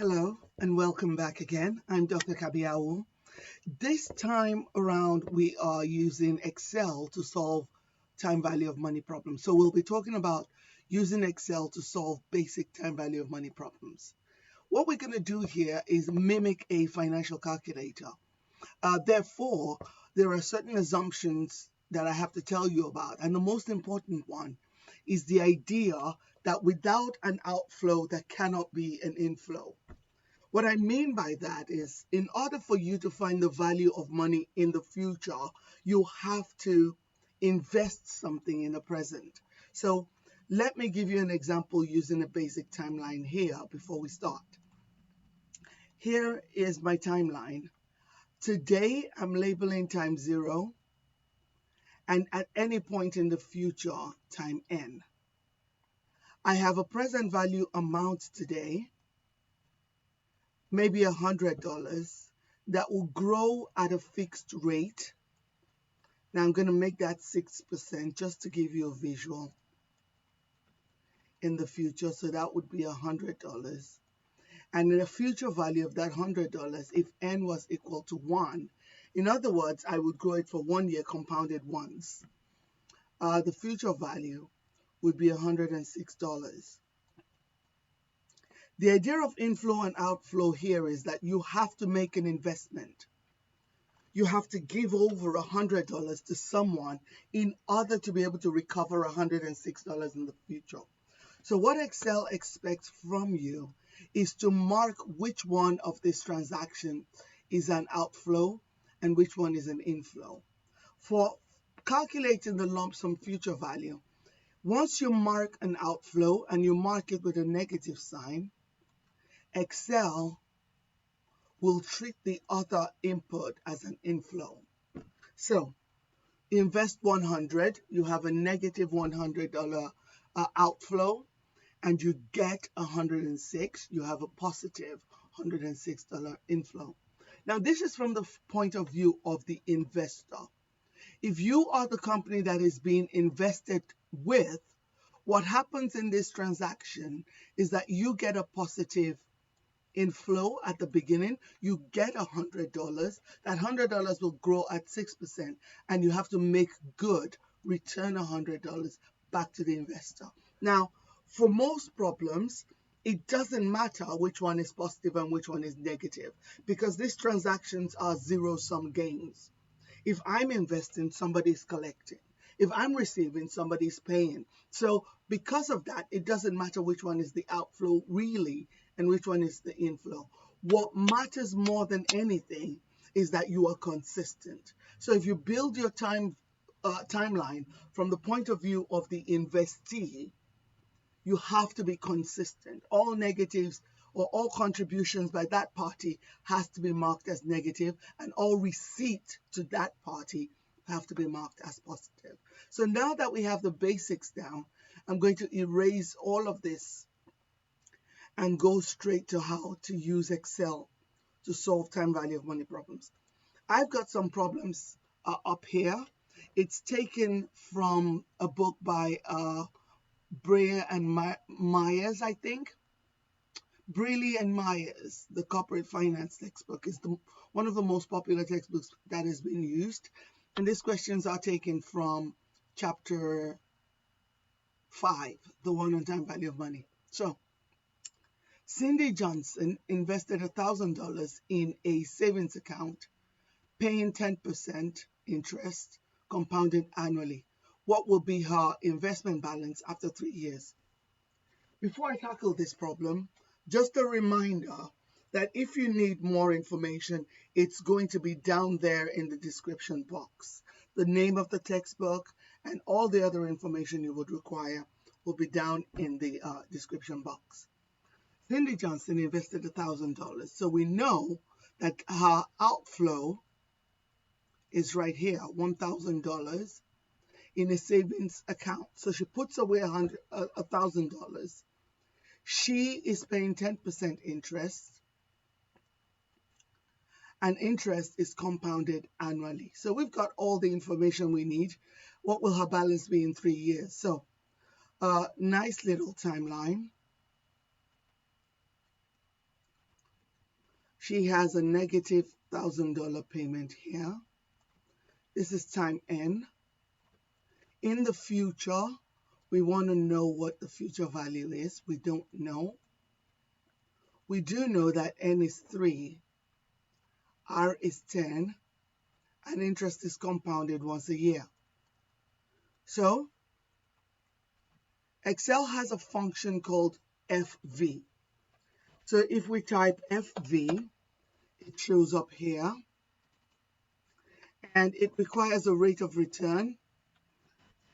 Hello and welcome back again. I'm Dr. Kabiawu. This time around, we are using Excel to solve time value of money problems. So we'll be talking about using Excel to solve basic time value of money problems. What we're going to do here is mimic a financial calculator. Therefore, there are certain assumptions that I have to tell you about. And the most important one is the idea that without an outflow, there cannot be an inflow. What I mean by that is, in order for you to find the value of money in the future, you have to invest something in the present. So let me give you an example using a basic timeline here before we start. Here is my timeline. Today, I'm labeling time 0, and at any point in the future, time n. I have a present value amount today, maybe $100, that will grow at a fixed rate. Now I'm going to make that 6% just to give you a visual in the future. So that would be $100. And the future value of that $100, if n was equal to 1, in other words, I would grow it for 1 year compounded once. The future value would be $106. The idea of inflow and outflow here is that you have to make an investment. You have to give over $100 to someone in order to be able to recover $106 in the future. So what Excel expects from you is to mark which one of these transactions is an outflow and which one is an inflow. For calculating the lump sum future value, once you mark an outflow and you mark it with a negative sign, Excel will treat the other input as an inflow. So invest 100, you have a negative $100 outflow, and you get 106, you have a positive $106 inflow. Now this is from the point of view of the investor. If you are the company that is being invested with, what happens in this transaction is that you get a positive inflow at the beginning. You get $100. That $100 will grow at 6%, and you have to make good, return $100 back to the investor. Now, for most problems, it doesn't matter which one is positive and which one is negative, because these transactions are zero-sum games. If I'm investing, somebody's collecting. If I'm receiving, somebody's paying. So because of that, it doesn't matter which one is the outflow really and which one is the inflow. What matters more than anything is that you are consistent. So if you build your timeline from the point of view of the investee, you have to be consistent. All negatives or all contributions by that party has to be marked as negative, and all receipt to that party have to be marked as positive. So now that we have the basics down, I'm going to erase all of this and go straight to how to use Excel to solve time value of money problems. I've got some problems up here. It's taken from a book by Breyer and Myers, I think. Brealey and Myers, the corporate finance textbook, is one of the most popular textbooks that has been used. And these questions are taken from chapter 5, the one on time value of money. So, Cindy Johnson invested $1,000 in a savings account, paying 10% interest, compounded annually. What will be her investment balance after 3 years? Before I tackle this problem, just a reminder that if you need more information, it's going to be down there in the description box. The name of the textbook and all the other information you would require will be down in the description box. Cindy Johnson invested $1,000. So we know that her outflow is right here, $1,000 in a savings account. So she puts away $1,000. She is paying 10% interest, and interest is compounded annually. So we've got all the information we need. What will her balance be in 3 years? So nice little timeline. She has a negative $1,000 payment here. This is time N. In the future, we want to know what the future value is. We don't know. We do know that N is 3, R is 10, and interest is compounded once a year. So, Excel has a function called FV. So if we type FV, it shows up here. And it requires a rate of return.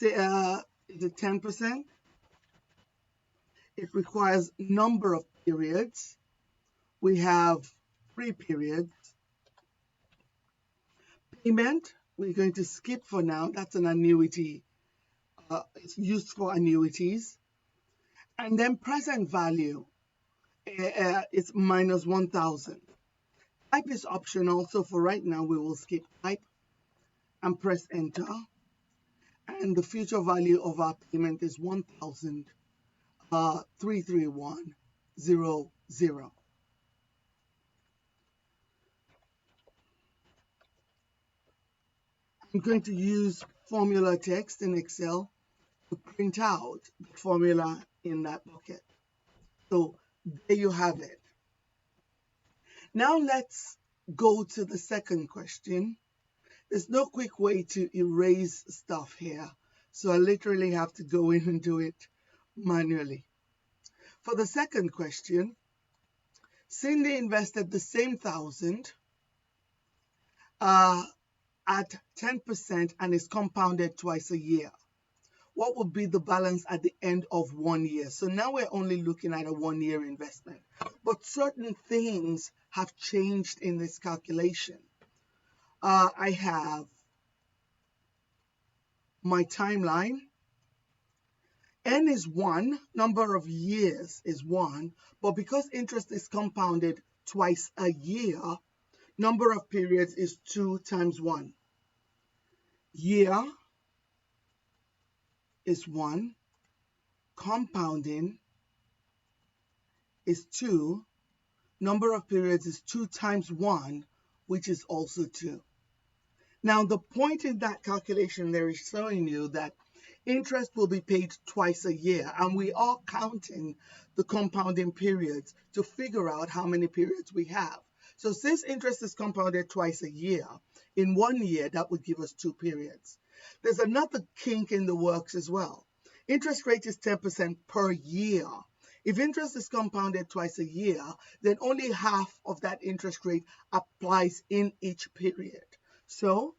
Is it 10%? It requires number of periods. We have 3 periods. Payment, we're going to skip for now. That's an annuity. It's used for annuities. And then present value is minus 1,000. Type is optional, so for right now we will skip type and press enter. And the future value of our payment is 1,331.00. I'm going to use formula text in Excel to print out the formula in that bucket. So there you have it. Now let's go to the second question. There's no quick way to erase stuff here, so I literally have to go in and do it manually. For the second question, Cindy invested the same 1,000 at 10% and is compounded twice a year. What would be the balance at the end of 1 year? So now we're only looking at a 1-year investment, but certain things have changed in this calculation. I have my timeline. N is 1, number of years is 1, but because interest is compounded twice a year, number of periods is 2 times 1. Year is 1, compounding is 2, number of periods is 2 times 1, which is also 2. Now, the point in that calculation there is showing you that interest will be paid twice a year, and we are counting the compounding periods to figure out how many periods we have. So since interest is compounded twice a year, in 1 year, that would give us 2 periods. There's another kink in the works as well. Interest rate is 10% per year. If interest is compounded twice a year, then only half of that interest rate applies in each period. So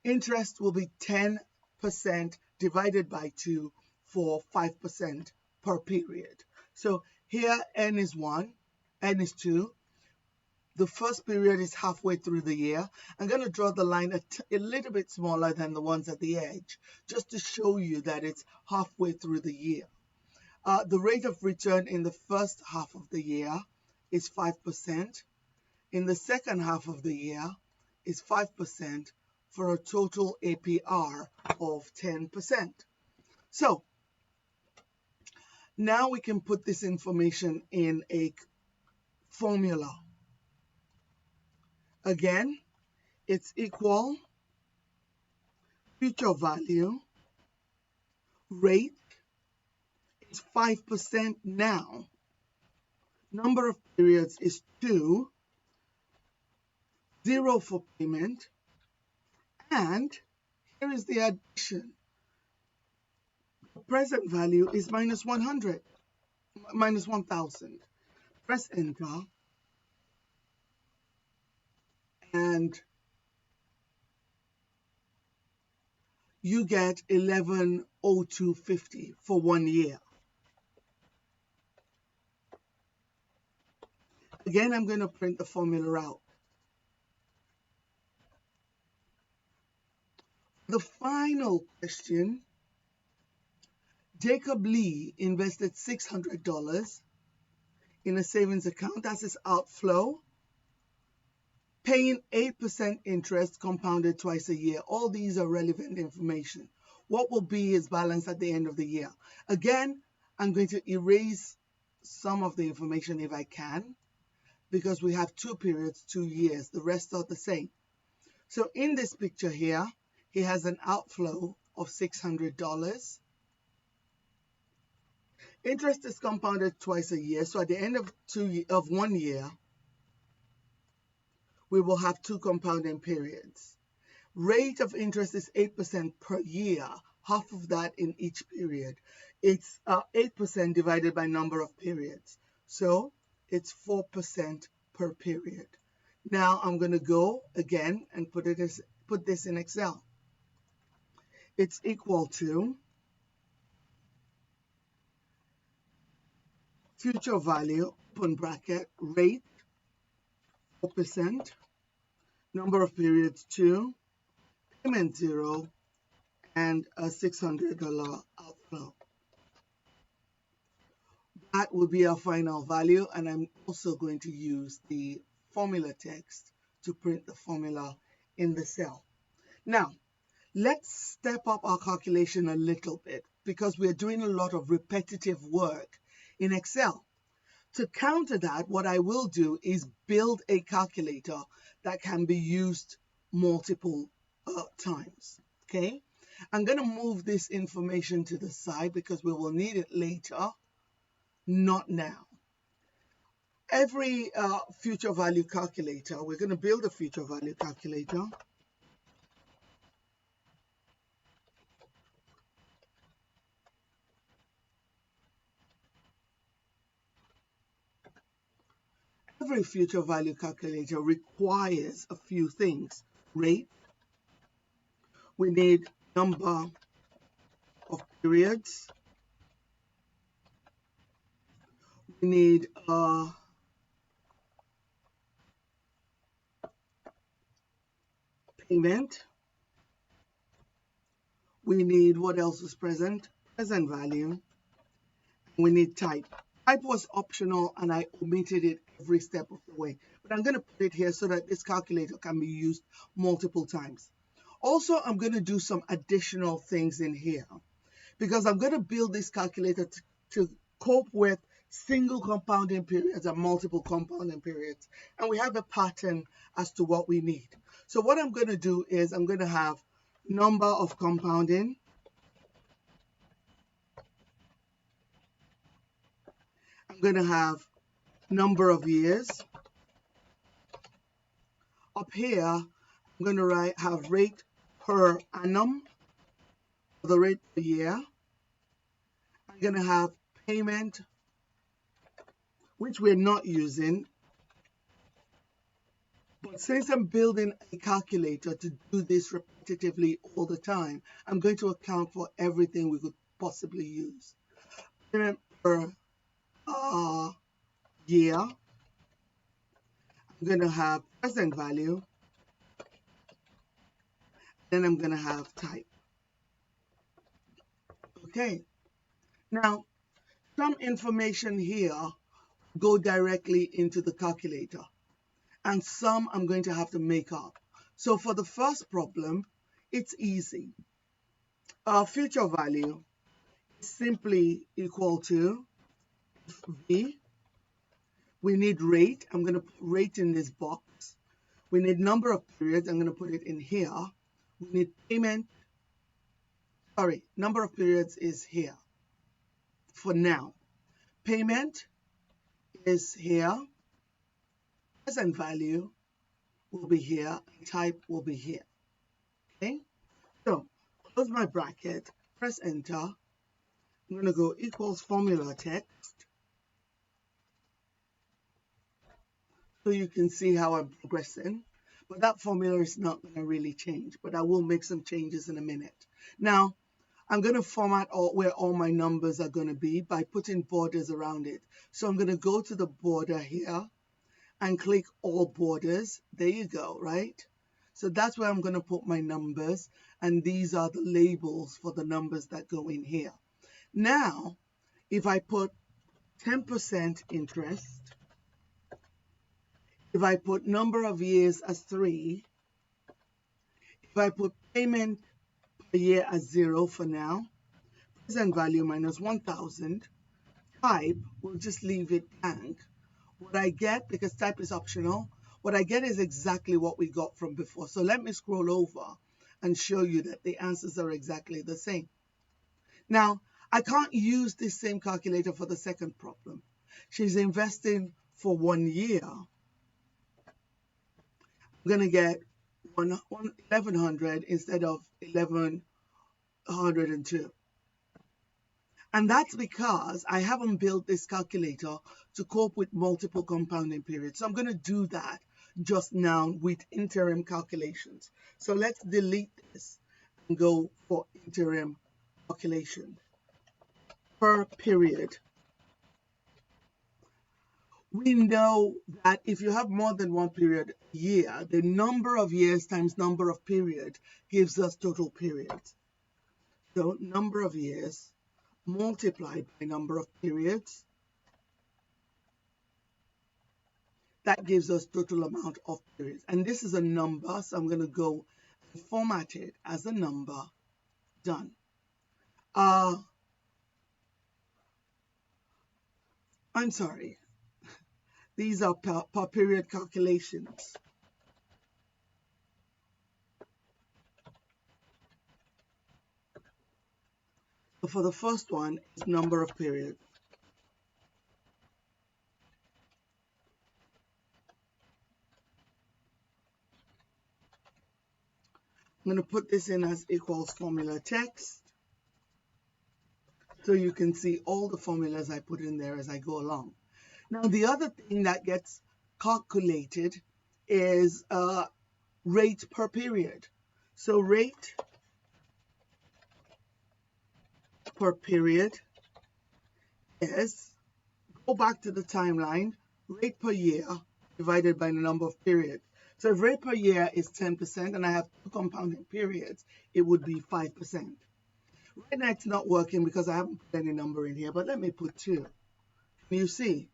interest will be 10% divided by 2 for 5% per period. So here N is 1, N is 2. The first period is halfway through the year. I'm going to draw the line a little bit smaller than the ones at the edge, just to show you that it's halfway through the year. The rate of return in the first half of the year is 5%. In the second half of the year is 5%, for a total APR of 10%. So now we can put this information in a formula. Again, it's equal future value, rate is 5% now, number of periods is 2, 0 for payment, and here is the addition. The present value is minus 100, minus 1,000. Press enter, and you get 1102.50 for 1 year. Again, I'm going to print the formula out. The final question, Jacob Lee invested $600 in a savings account. That's his outflow, paying 8% interest compounded twice a year. All these are relevant information. What will be his balance at the end of the year? Again, I'm going to erase some of the information if I can. because we have 2 periods, 2 years. The rest are the same. So in this picture here, he has an outflow of $600. Interest is compounded twice a year. So at the end of 1 year, we will have 2 compounding periods. Rate of interest is 8% per year, half of that in each period. It's 8% divided by number of periods. So it's 4% per period. Now I'm going to go again and put this in Excel. It's equal to future value, open bracket, rate, 4%, number of periods 2, payment 0, and a $600 outflow. That will be our final value, and I'm also going to use the formula text to print the formula in the cell. Now, let's step up our calculation a little bit because we're doing a lot of repetitive work in Excel. To counter that, what I will do is build a calculator that can be used multiple times. Okay, I'm going to move this information to the side because we will need it later, not now. Every future value calculator, we're going to build a future value calculator. Every future value calculator requires a few things. Rate, we need number of periods, we need payment, we need what else is present value, we need type. Type was optional and I omitted it every step of the way, but I'm going to put it here so that this calculator can be used multiple times. Also, I'm going to do some additional things in here because I'm going to build this calculator to cope with single compounding periods and multiple compounding periods, and we have a pattern as to what we need. So what I'm going to do is I'm going to have number of compounding, I'm going to have number of years. Up here, I'm going to have rate per annum, the rate per year. I'm going to have payment, which we're not using. But since I'm building a calculator to do this repetitively all the time, I'm going to account for everything we could possibly use. Payment per year. I'm going to have present value. Then I'm going to have type. Okay. Now, some information here go directly into the calculator, and some I'm going to have to make up. So for the first problem, it's easy. Our future value is simply equal to V. We need rate. I'm going to put rate in this box. We need number of periods. I'm going to put it in here. We need payment. Sorry, number of periods is here for now. Payment is here. Present value will be here. Type will be here. Okay. So close my bracket. Press enter. I'm going to go equals formula text. So you can see how I'm progressing. But that formula is not going to really change. But I will make some changes in a minute. Now, I'm going to format where all my numbers are going to be by putting borders around it. So I'm going to go to the border here and click all borders. There you go, right? So that's where I'm going to put my numbers. And these are the labels for the numbers that go in here. Now, if I put 10% interest, if I put number of years as 3, if I put payment per year as 0 for now, present value minus 1,000, type, we'll just leave it blank, What I get, because type is optional, what I get is exactly what we got from before. So let me scroll over and show you that the answers are exactly the same. Now, I can't use this same calculator for the second problem. She's investing for 1 year. I'm going to get 1,100 instead of 1,102. And that's because I haven't built this calculator to cope with multiple compounding periods. So I'm going to do that just now with interim calculations. So let's delete this and go for interim calculation per period. We know that if you have more than one period a year, the number of years times number of period gives us total periods. So number of years multiplied by number of periods, that gives us total amount of periods. And this is a number, so I'm going to go and format it as a number. Done. I'm sorry. These are per period calculations. So for the first one, it's number of periods. I'm going to put this in as equals formula text, so you can see all the formulas I put in there as I go along. Now, the other thing that gets calculated is rate per period. So rate per period is, go back to the timeline, rate per year divided by the number of periods. So if rate per year is 10% and I have two compounding periods, it would be 5%. Right now it's not working because I haven't put any number in here, but let me put 2. You see,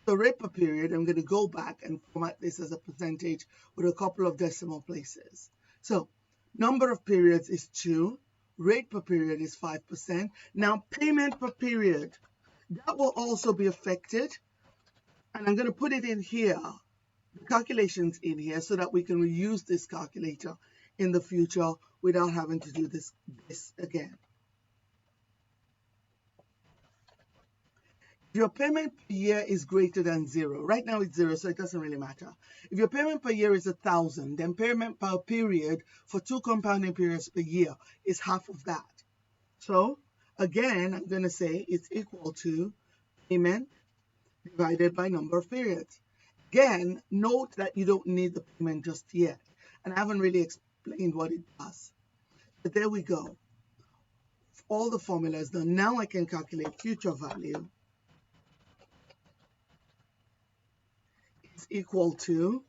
so rate per period, I'm going to go back and format this as a percentage with a couple of decimal places. So number of periods is 2, rate per period is 5%. Now payment per period, that will also be affected, and I'm going to put it in here, the calculations in here, so that we can reuse this calculator in the future without having to do this again. If your payment per year is greater than 0, right now it's 0, so it doesn't really matter. If your payment per year is 1,000, then payment per period for 2 compounding periods per year is half of that. So again, I'm going to say it's equal to payment divided by number of periods. Again, note that you don't need the payment just yet, and I haven't really explained what it does. But there we go. All the formulas done. Now I can calculate future value is equal to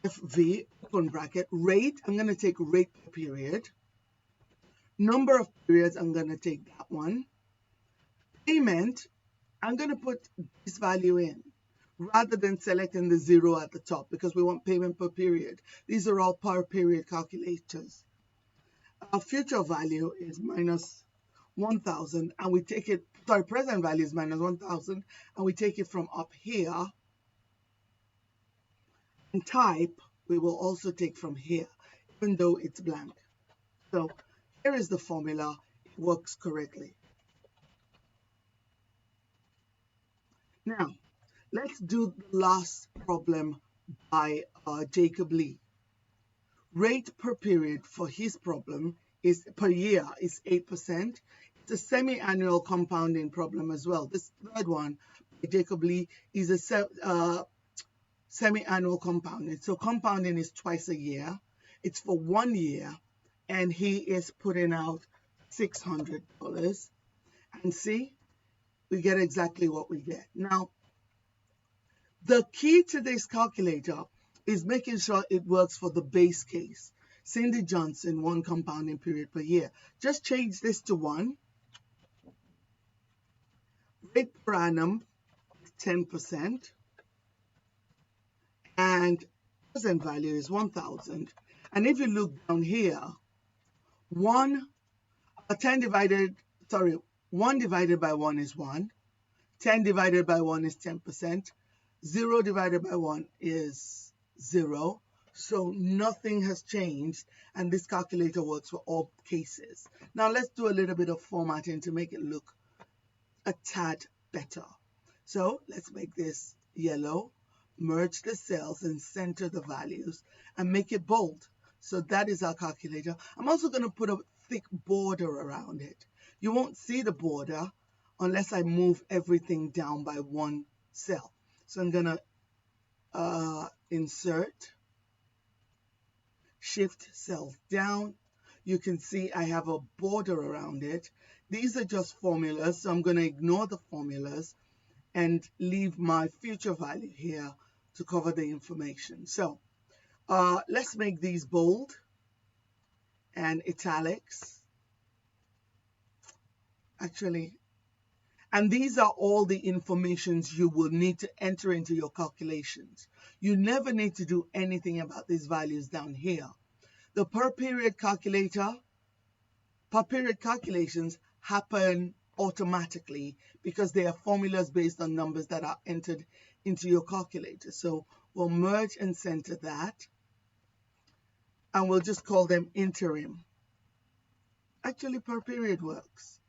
FV, open bracket, rate, I'm going to take rate per period. Number of periods, I'm going to take that one. Payment, I'm going to put this value in rather than selecting the 0 at the top because we want payment per period. These are all per period calculators. Our future value is minus 1,000, and we take it, sorry, present value is minus 1,000, and we take it from up here. And type, we will also take from here, even though it's blank. So here is the formula. It works correctly. Now, let's do the last problem by Jacob Lee. Rate per period for his problem is per year is 8%. It's a semi-annual compounding problem as well. This third one by Jacob Lee is a semi-annual compounding. So compounding is twice a year. It's for 1 year, and he is putting out $600. And see, we get exactly what we get. Now, the key to this calculator is making sure it works for the base case. Cindy Johnson, 1 compounding period per year. Just change this to 1. Rate per annum is 10%. And present value is 1,000. And if you look down here, 1 divided by 1 is 1. 10 divided by 1 is 10%. 0 divided by 1 is 0. So nothing has changed, and this calculator works for all cases. Now let's do a little bit of formatting to make it look a tad better. So let's make this yellow, merge the cells and center the values and make it bold. So that is our calculator. I'm also going to put a thick border around it. You won't see the border unless I move everything down by one cell. So I'm going to insert, shift cells down. You can see I have a border around it. These are just formulas, so I'm going to ignore the formulas and leave my future value here to cover the information. So let's make these bold and italics. Actually, and these are all the informations you will need to enter into your calculations. You never need to do anything about these values down here. The per period calculations happen automatically because they are formulas based on numbers that are entered into your calculator. So we'll merge and center that, and we'll just call them interim. Actually, per period works.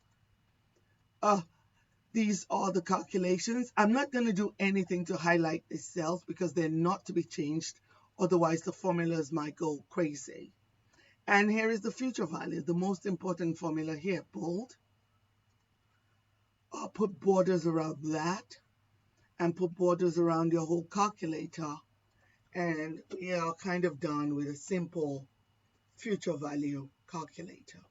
These are the calculations. I'm not going to do anything to highlight these cells because they're not to be changed. Otherwise, the formulas might go crazy. And here is the future value, the most important formula here, bold. I'll put borders around that and put borders around your whole calculator. And we are kind of done with a simple future value calculator.